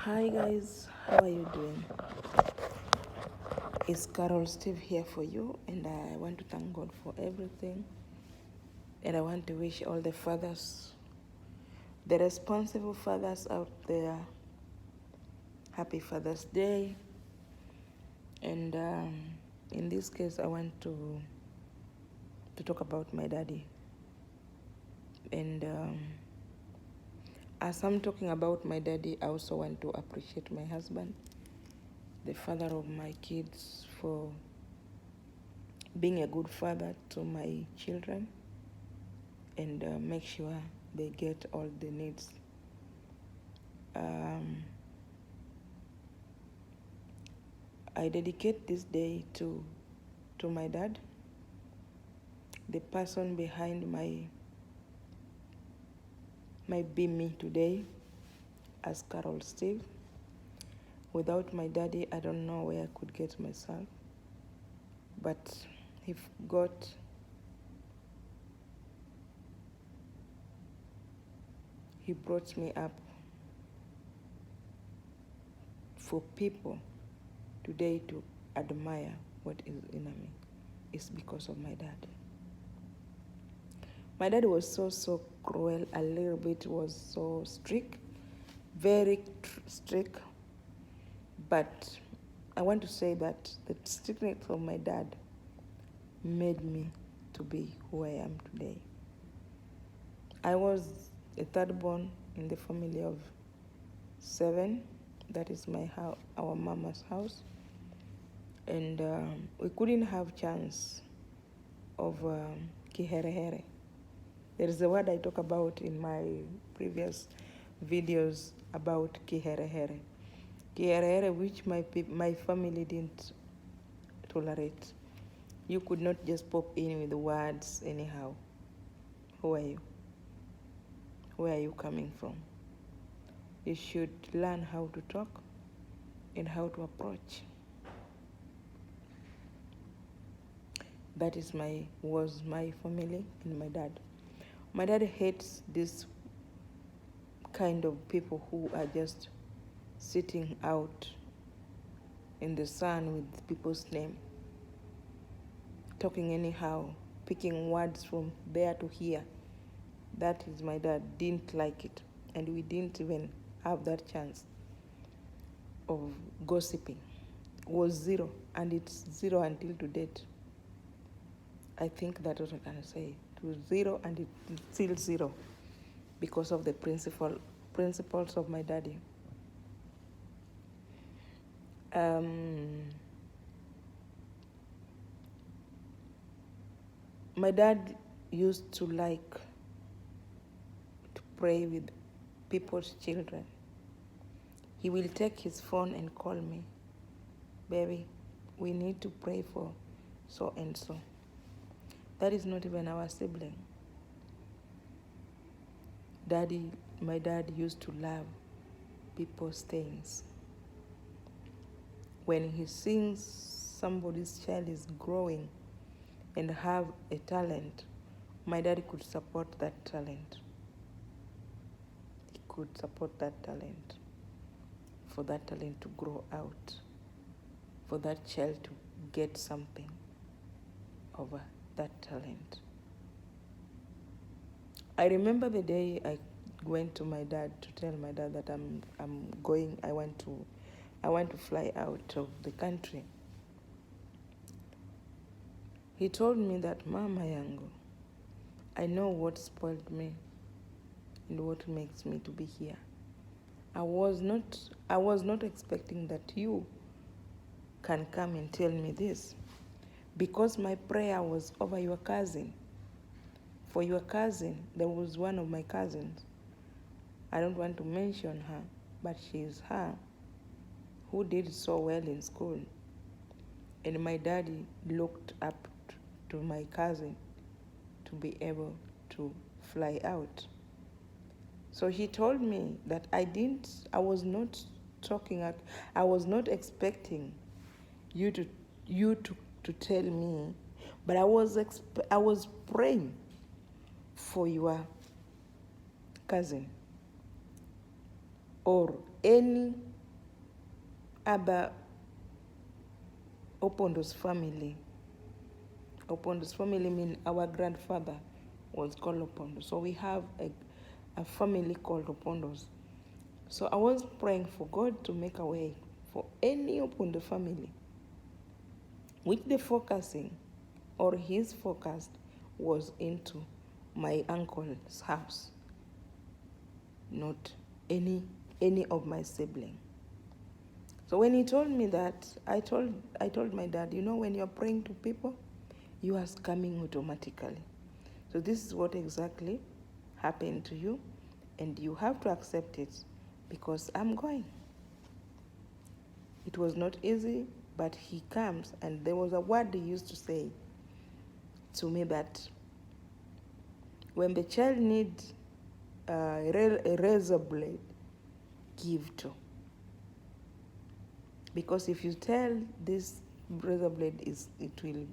Hi guys, how are you doing? It's Carol Steve here for you, and I want to thank God for everything. And I want to wish all the fathers, the responsible fathers out there, happy Father's Day. And in this case, I want to talk about my daddy. And as I'm talking about my daddy, I also want to appreciate my husband, the father of my kids, for being a good father to my children, and make sure they get all the needs. I dedicate this day to my dad, the person behind my being me today as Carol Steve. Without my daddy, I don't know where I could get myself. But if God He brought me up for people today to admire what is in me. It's because of my dad. My dad was so cruel, a little bit was so strict, very strict. But I want to say that the strictness of my dad made me to be who I am today. I was a third born in the family of 7. That is our mama's house. And we couldn't have chance of kiherehere. There is a word I talk about in my previous videos about kiherehere. Kiherehere, which my family didn't tolerate. You could not just pop in with the words anyhow. Who are you? Where are you coming from? You should learn how to talk and how to approach. That was my family and my dad. My dad hates this kind of people who are just sitting out in the sun with people's name, talking anyhow, picking words from there to here. That is my dad. Didn't like it, and we didn't even have that chance of gossiping. It was zero, and it's zero until to date. I think that's what I can say. It was zero, and it's still zero because of the principles of my daddy. My dad used to like to pray with people's children. He will take his phone and call me, baby, we need to pray for so and so. That is not even our sibling. My dad used to love people's things. When he sees somebody's child is growing and have a talent, my dad could support that talent. He could support that talent, for that talent to grow out, for that child to get something over that talent. I remember the day I went to my dad to tell my dad that I'm going. I want to fly out of the country. He told me that, Mama yangu, I know what spoiled me and what makes me to be here. I was not expecting that you can come and tell me this, because my prayer was over your cousin. For your cousin, there was one of my cousins. I don't want to mention her, but she is her who did so well in school. And my daddy looked up to my cousin to be able to fly out. So he told me that I was not expecting you to tell me, but I was praying for your cousin or any other Opondo's family. Opondo's family mean our grandfather was called Opondo. So we have a family called Opondos. So I was praying for God to make a way for any Opondo family, which the focusing or his focus was into my uncle's house, not any of my siblings. So when he told me that, I told my dad, when you're praying to people, you are coming automatically. So this is what exactly happened to you, and you have to accept it because I'm going. It was not easy, but he comes, and there was a word he used to say to me that when the child needs a razor blade, give to. Because if you tell this razor blade it will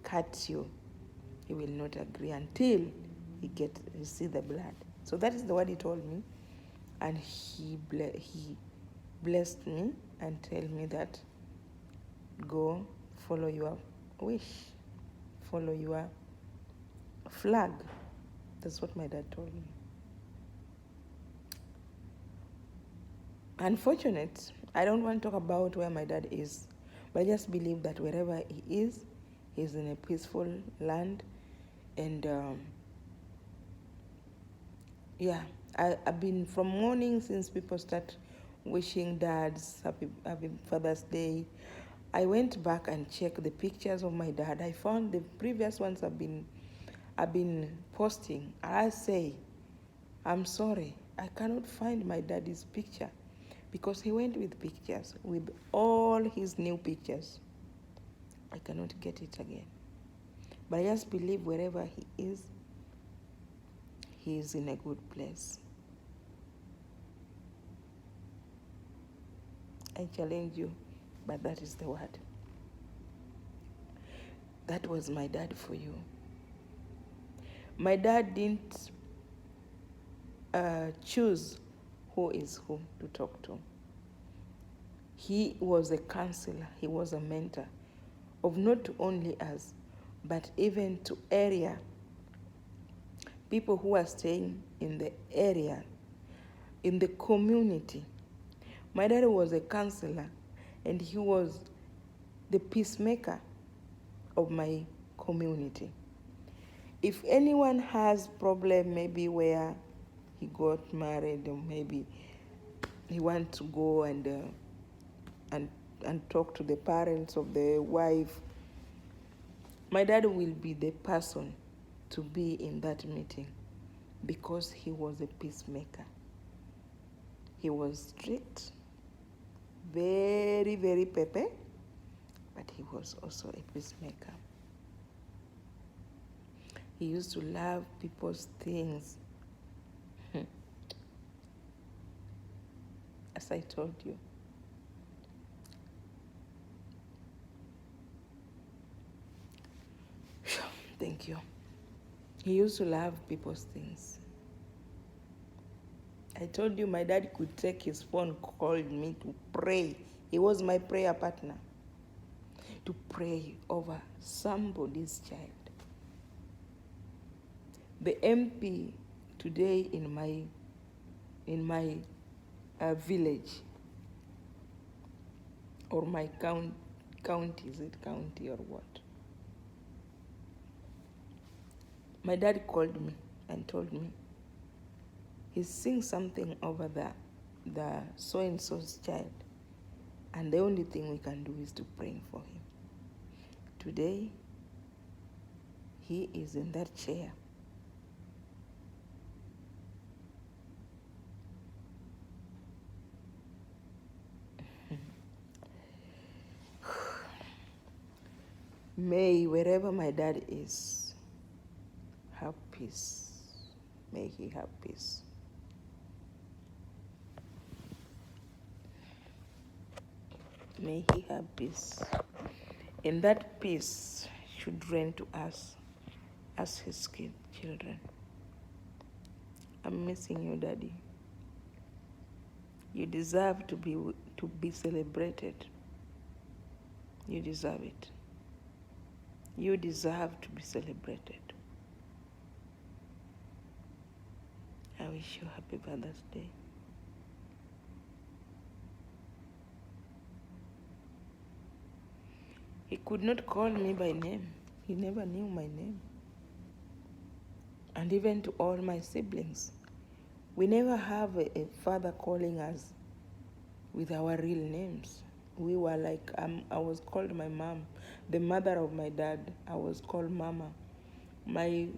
cut you, he will not agree until he see the blood. So that is the word he told me, and he blessed me and tell me that go follow your wish, follow your flag. That's what my dad told me. Unfortunate, I don't want to talk about where my dad is, but I just believe that wherever he is, he's in a peaceful land. And I've been from morning since people start wishing dads happy Father's Day. I went back and checked the pictures of my dad. I found the previous ones I've been posting. I say, I'm sorry, I cannot find my daddy's picture because he went with pictures, with all his new pictures. I cannot get it again. But I just believe wherever he is in a good place. I challenge you, but that is the word. That was my dad for you. My dad didn't choose who is who to talk to. He was a counselor, he was a mentor of not only us, but even to area, people who are staying in the area, in the community. My dad was a counselor, and he was the peacemaker of my community. If anyone has problem, maybe where he got married, or maybe he wants to go and talk to the parents of the wife, my dad will be the person to be in that meeting because he was a peacemaker. He was strict, very, very pepe, but he was also a peacemaker. He used to love people's things. As I told you. Thank you. He used to love people's things. I told you my dad could take his phone, call me to pray. He was my prayer partner. To pray over somebody's child. The MP today in my village, or my county, is it county or what? My dad called me and told me he's seeing something over the so-and-so's child, and the only thing we can do is to pray for him. Today, he is in that chair. May wherever my dad is, have peace. May he have peace. May he have peace. And that peace should reign to us as his children. I'm missing you, Daddy. You deserve to be celebrated. You deserve it. You deserve to be celebrated. I wish you happy Father's Day. He could not call me by name. He never knew my name. And even to all my siblings, we never have a father calling us with our real names. We were like, I was called my mom, the mother of my dad. I was called Mama. My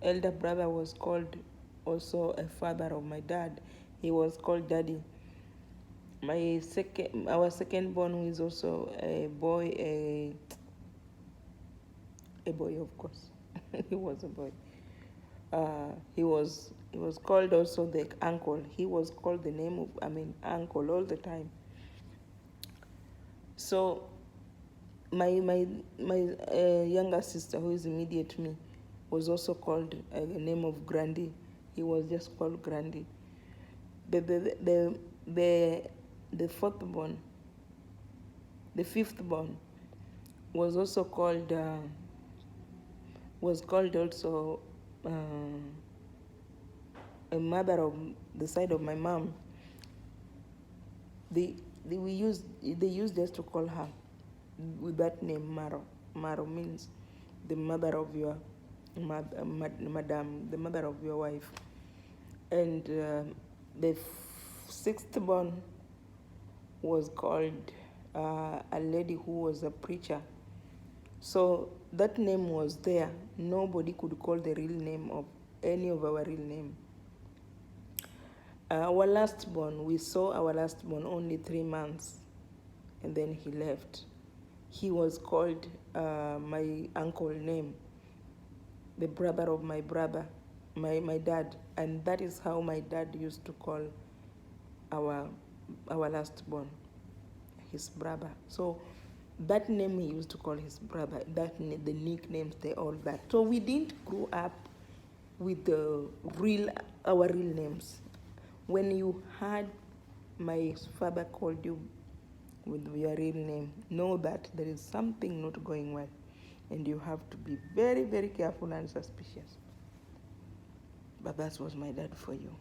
elder brother was called also a father of my dad. He was called Daddy. Our second born, who is also a boy, a boy, of course. He was a boy. He was called also the uncle. He was called the name of uncle all the time. So my younger sister, who is immediate to me, was also called the name of Grandy. He was just called Grandy. The fourth born, the fifth born, was also called also a mother of the side of my mom. They used just to call her with that name, Maro. Maro means the mother of your madam, the mother of your wife. And the sixth born was called a lady who was a preacher. So that name was there. Nobody could call the real name of any of our real name. Our last born, we saw our last born only 3 months, and then he left. He was called my uncle name, the brother of my brother, my dad, and that is how my dad used to call our last born, his brother. So that name he used to call his brother, the nicknames, all that. So we didn't grow up with our real names. When you heard my father called you with your real name, know that there is something not going well, and you have to be very, very careful and suspicious. But that was my dad for you.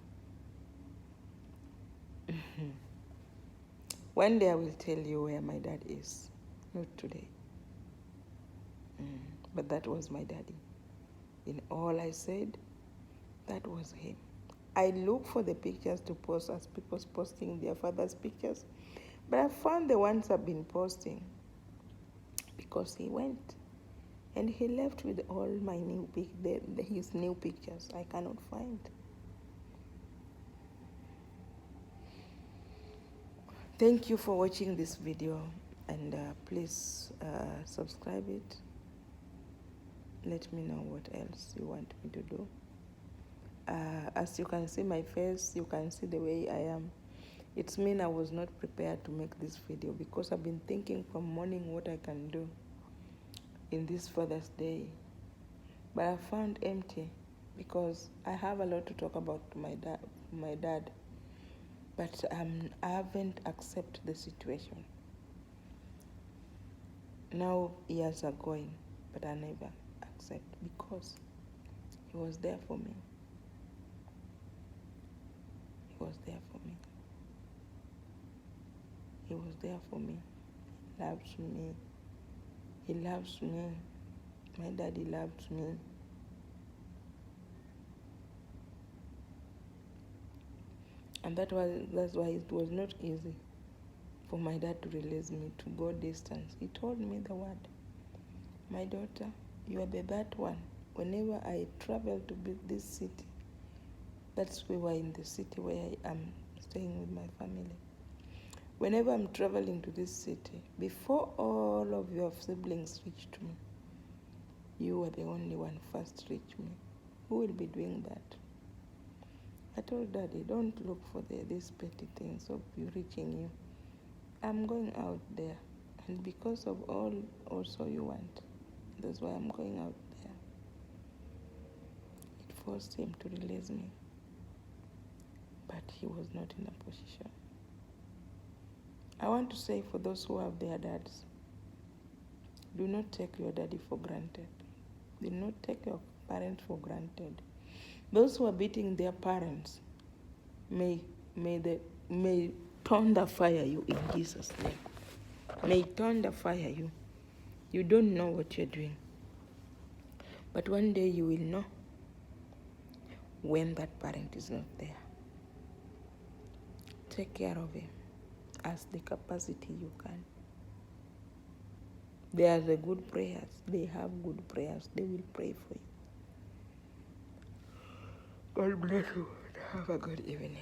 One day I will tell you where my dad is, not today. But that was my daddy. In all I said, that was him. I look for the pictures to post as people's posting their father's pictures, but I found the ones I've been posting because he went and he left with all my his new pictures I cannot find. Thank you for watching this video, and please subscribe it. Let me know what else you want me to do. As you can see my face, you can see the way I am. It's mean I was not prepared to make this video because I've been thinking from morning what I can do in this Father's Day. But I found empty because I have a lot to talk about my dad. But I haven't accepted the situation. Now years are going, but I never accept because he was there for me. He was there for me. He was there for me. He loves me. He loves me. My daddy loves me. And that's why it was not easy for my dad to release me to go distance. He told me the word, my daughter, you are that one. Whenever I travel to this city, that's where we were in the city where I am staying with my family. Whenever I'm traveling to this city, before all of your siblings reach to me, you are the only one first reach me. Who will be doing that? I told Daddy, don't look for these petty things of you reaching you. I'm going out there, and because of all also you want, that's why I'm going out there. It forced him to release me. but he was not in a position. I want to say for those who have their dads, do not take your daddy for granted. Do not take your parents for granted. Those who are beating their parents, may thunder fire you in Jesus' name. May thunder fire you. You don't know what you're doing. But one day you will know when that parent is not there. Take care of him as the capacity you can. They are the good prayers. They have good prayers. They will pray for you. God bless you. Have a good evening.